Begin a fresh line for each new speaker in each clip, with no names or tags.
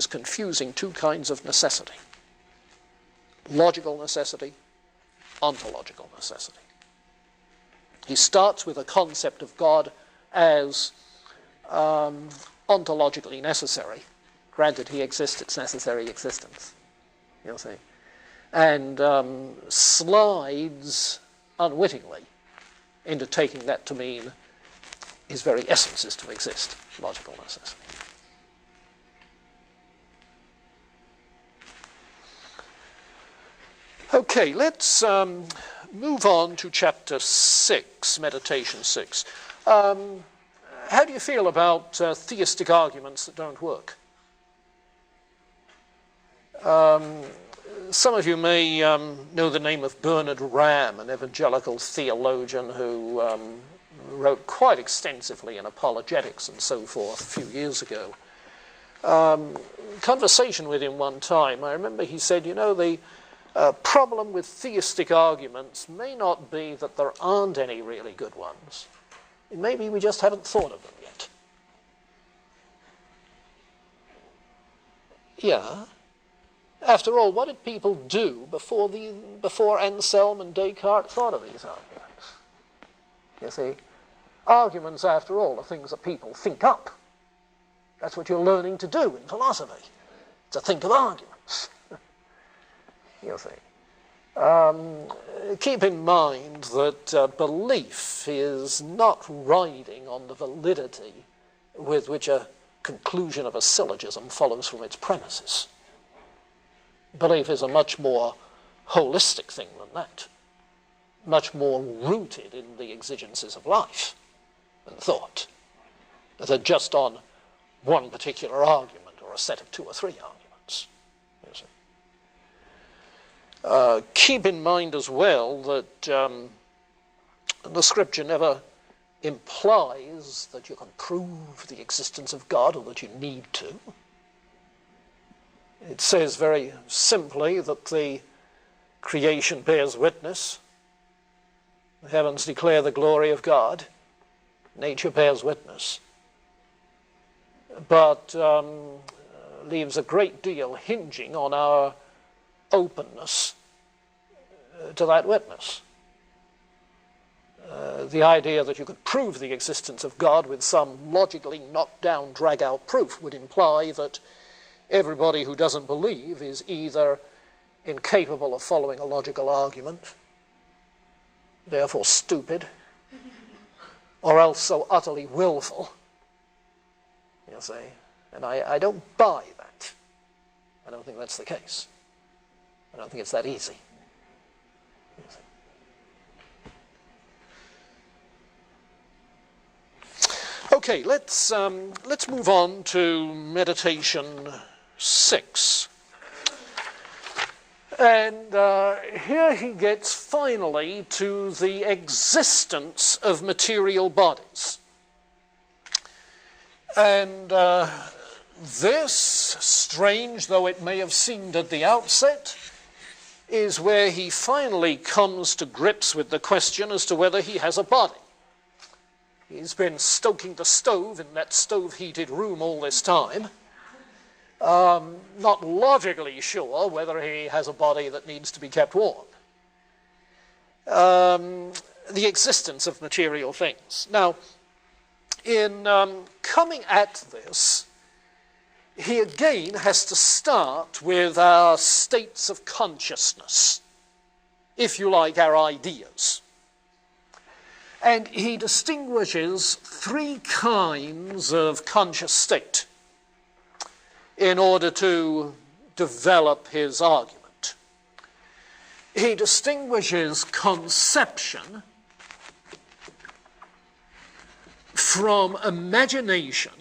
is confusing two kinds of necessity: logical necessity, ontological necessity. He starts with a concept of God as ontologically necessary. Granted, he exists, it's necessary existence, you'll see, and slides unwittingly into taking that to mean his very essence is to exist, logical necessity. Okay, let's move on to chapter 6, meditation 6. How do you feel about theistic arguments that don't work? Some of you may know the name of Bernard Ram, an evangelical theologian who wrote quite extensively in apologetics and so forth a few years ago. Conversation with him one time, I remember he said, you know, the problem with theistic arguments may not be that there aren't any really good ones. It may be we just haven't thought of them yet. Yeah. After all, what did people do before Anselm and Descartes thought of these arguments? You see, arguments, after all, are things that people think up. That's what you're learning to do in philosophy, to think of arguments. You see. Keep in mind that belief is not riding on the validity with which a conclusion of a syllogism follows from its premises. Belief is a much more holistic thing than that, much more rooted in the exigencies of life and thought, than just on one particular argument or a set of two or three arguments. You see. Keep in mind as well that the scripture never implies that you can prove the existence of God or that you need to. It says very simply that the creation bears witness. The heavens declare the glory of God. Nature bears witness. But leaves a great deal hinging on our openness to that witness. The idea that you could prove the existence of God with some logically knocked-down, drag-out proof would imply that everybody who doesn't believe is either incapable of following a logical argument, therefore stupid, or else so utterly willful. You see, and I don't buy that. I don't think that's the case. I don't think it's that easy. Okay, let's move on to meditation 6. And here he gets finally to the existence of material bodies. And this, strange though it may have seemed at the outset, is where he finally comes to grips with the question as to whether he has a body. He's been stoking the stove in that stove-heated room all this time, not logically sure whether he has a body that needs to be kept warm. The existence of material things. Now, in coming at this, he again has to start with our states of consciousness, if you like, our ideas. And he distinguishes three kinds of conscious state in order to develop his argument. He distinguishes conception from imagination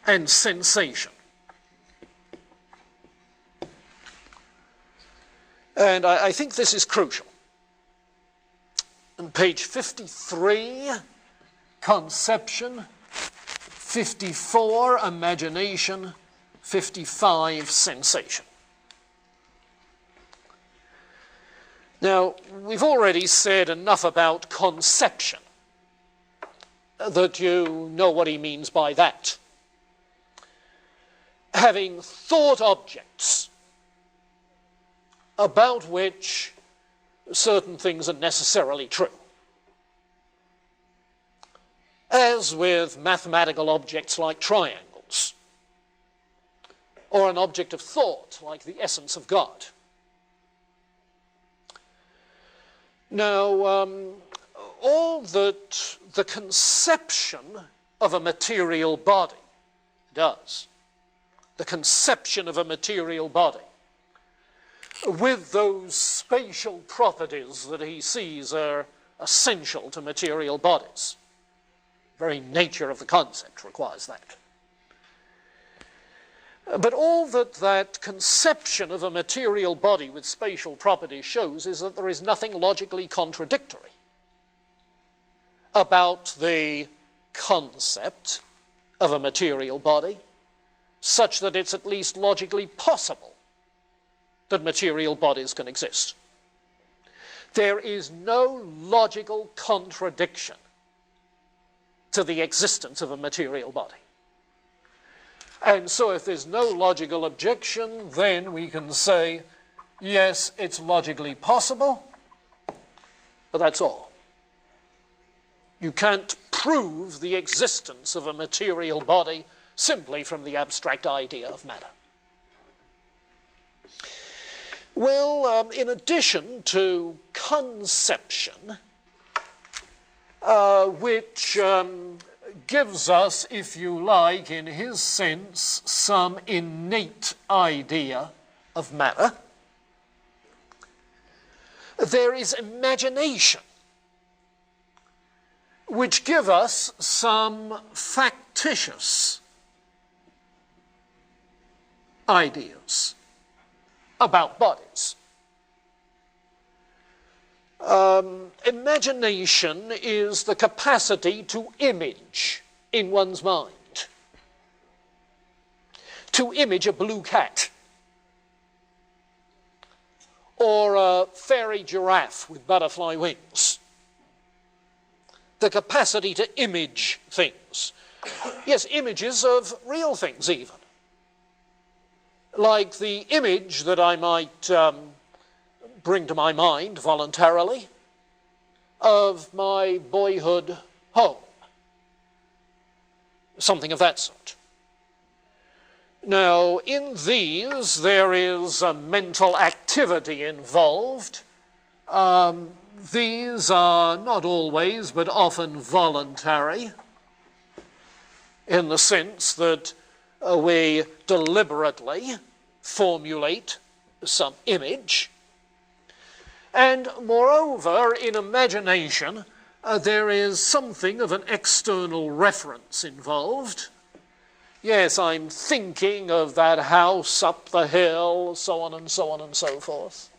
and sensation. And I think this is crucial. On page 53, conception, 54, imagination, 55, sensation. Now, we've already said enough about conception that you know what he means by that. having thought objects about which certain things are necessarily true. As with mathematical objects like triangles, or an object of thought like the essence of God. Now, all that the conception of a material body does, the conception of a material body, with those spatial properties that he sees are essential to material bodies. The very nature of the concept requires that. But all that that conception of a material body with spatial properties shows is that there is nothing logically contradictory about the concept of a material body, such that it's at least logically possible that material bodies can exist. There is no logical contradiction to the existence of a material body. And so if there's no logical objection, then we can say, yes, it's logically possible, but that's all. You can't prove the existence of a material body simply from the abstract idea of matter. Well, in addition to conception, which gives us, if you like, in his sense, some innate idea of matter, there is imagination, which give us some factitious ideas about bodies. Imagination is the capacity to image in one's mind, to image a blue cat, or a fairy giraffe with butterfly wings. The capacity to image things. Yes, images of real things even. Like the image that I might bring to my mind voluntarily of my boyhood home. Something of that sort. Now, in these, there is a mental activity involved. These are not always, but often voluntary, in the sense that we deliberately formulate some image. And moreover, in imagination, there is something of an external reference involved. Yes, I'm thinking of that house up the hill, so on and so on and so forth.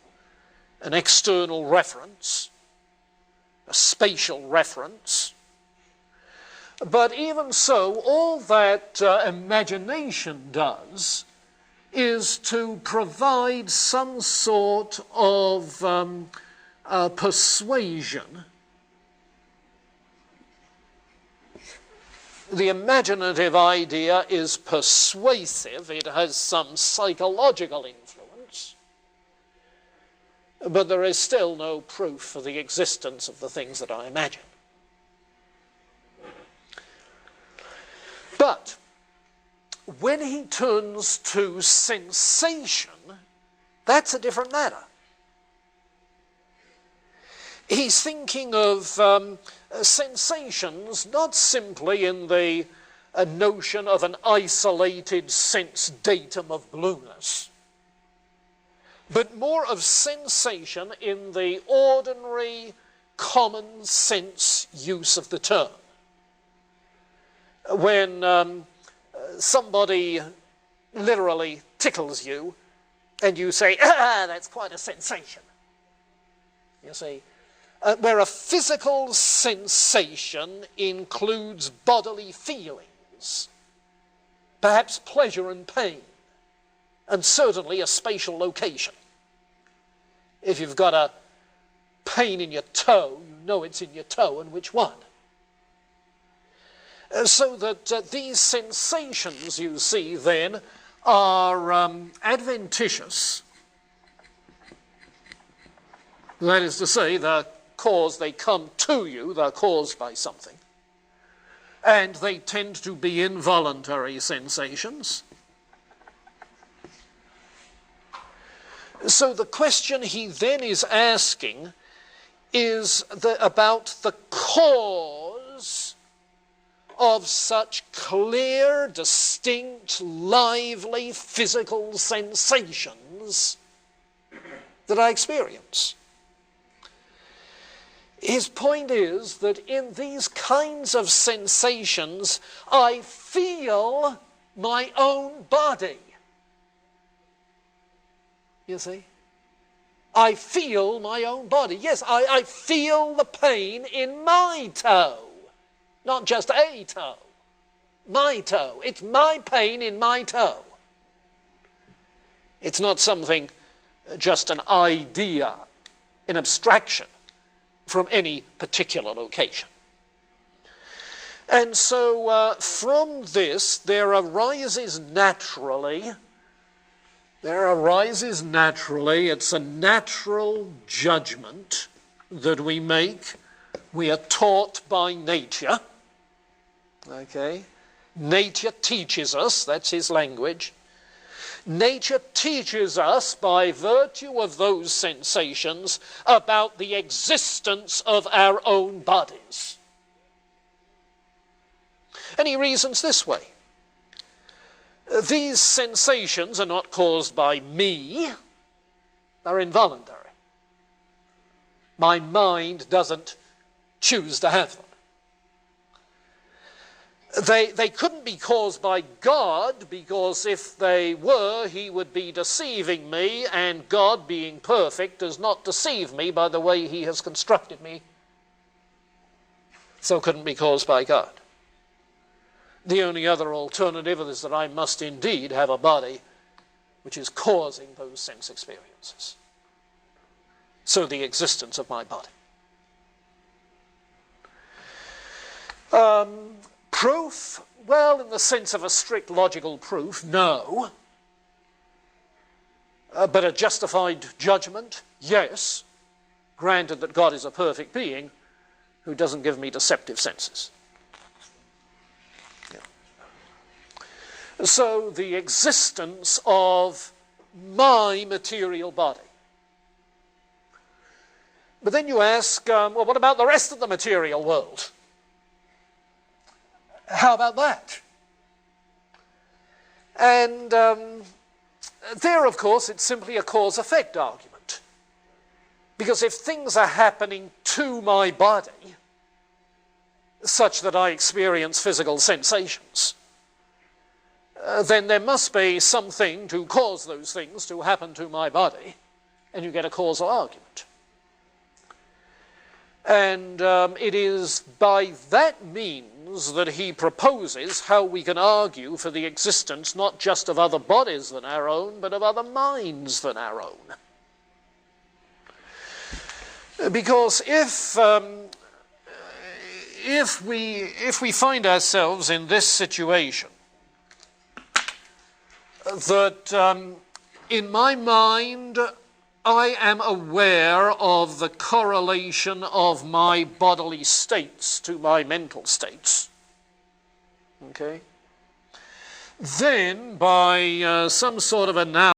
An external reference, a spatial reference. But even so, all that imagination does is to provide some sort of persuasion. The imaginative idea is persuasive. It has some psychological influence. But there is still no proof for the existence of the things that I imagine. But when he turns to sensation, that's a different matter. He's thinking of sensations not simply in the notion of an isolated sense datum of blueness, but more of sensation in the ordinary, common sense use of the term. When somebody literally tickles you and you say, ah, that's quite a sensation. You see, where a physical sensation includes bodily feelings, perhaps pleasure and pain, and certainly a spatial location. If you've got a pain in your toe, you know it's in your toe and which one. So that these sensations, you see, then, are adventitious, that is to say, they come to you, they're caused by something, and they tend to be involuntary sensations. So the question he then is asking is about the cause of such clear, distinct, lively physical sensations that I experience. His point is that in these kinds of sensations, I feel my own body. You see? I feel my own body. Yes, I feel the pain in my toe. Not just a toe. My toe. It's my pain in my toe. It's not something, just an idea, an abstraction from any particular location. And so from this there arises naturally, it's a natural judgment that we make. We are taught by nature. Okay? Nature teaches us, that's his language. Nature teaches us by virtue of those sensations about the existence of our own bodies. And he reasons this way. These sensations are not caused by me, they're involuntary. My mind doesn't choose to have them. They couldn't be caused by God, because if they were, he would be deceiving me, and God, being perfect, does not deceive me by the way he has constructed me. So couldn't be caused by God. The only other alternative is that I must indeed have a body which is causing those sense experiences. So the existence of my body. Proof? Well, in the sense of a strict logical proof, no. But a justified judgment, yes, granted that God is a perfect being who doesn't give me deceptive senses. Yeah. So the existence of my material body. But then you ask, well, what about the rest of the material world? How about that? And there, of course, it's simply a cause-effect argument. Because if things are happening to my body, such that I experience physical sensations, then there must be something to cause those things to happen to my body, and you get a causal argument. And it is by that means that he proposes how we can argue for the existence not just of other bodies than our own, but of other minds than our own. Because if we find ourselves in this situation, that in my mind I am aware of the correlation of my bodily states to my mental states. Okay? Then, by some sort of analysis,